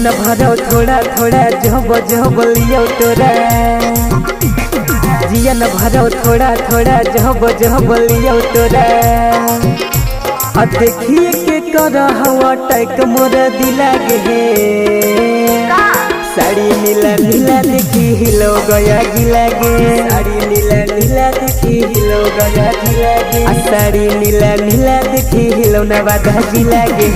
न भरो थोड़ा थोड़ा जब जब लियो तोरा जिया न भरो थोड़ा थोड़ा जब जब लियो तोरा देखिए के कर हवा टैक मोर दिला गे साड़ी नीला नीला देखी हिलो गया जिला गे साड़ी नीला नीला देखी हिलो गया जिला गे साड़ी नीला नीला देखी हिलो नवादा जिला गे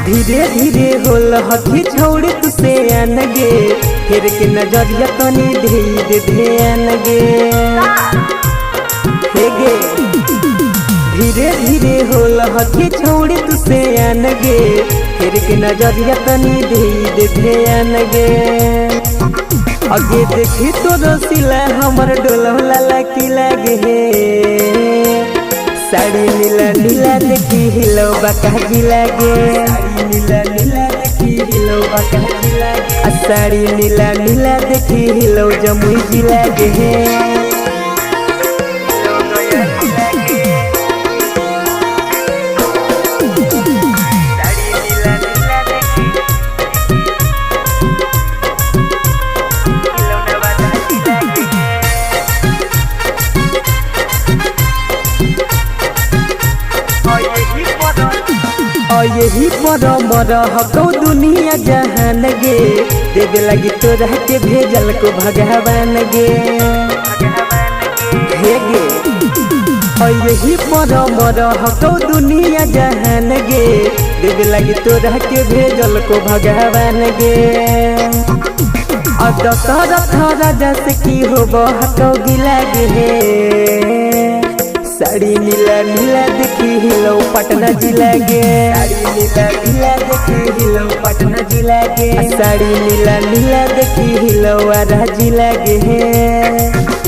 धीरे धीरे होल हथी छोड़ तुसे आन गे फिर के नजरिया तनी दे ध्यान गे हे गे धीरे धीरे होल हथी छोड़ तुसे आन गे फिर के नजरिया तनी दे ध्यान गे आगे देखी तो रसीला हमर डोलौला लकी लगे साड़ी नीला नीला देखी हिलो बाका जिला गे साड़ी नीला नीला देखी हिलो बाका जिला गे साड़ी नीला नीला देखी हिलो जमुई जिला गे यही पर मर हको दुनिया जहान गे देवे लगी तोरा के भेजल को भगवान गे हे गे यही पर मर हको दुनिया जहान गे देवे लगी तोरा के भेजल को भगवान गे दशरथ राजा से की हो हको गिला गे साड़ी नीला नीला देखी हिलो पटना जिला गे साड़ी नीला नीला देखी हिलो पटना जिला गे साड़ी नीला नीला देखी हिलो आरा जिला गे।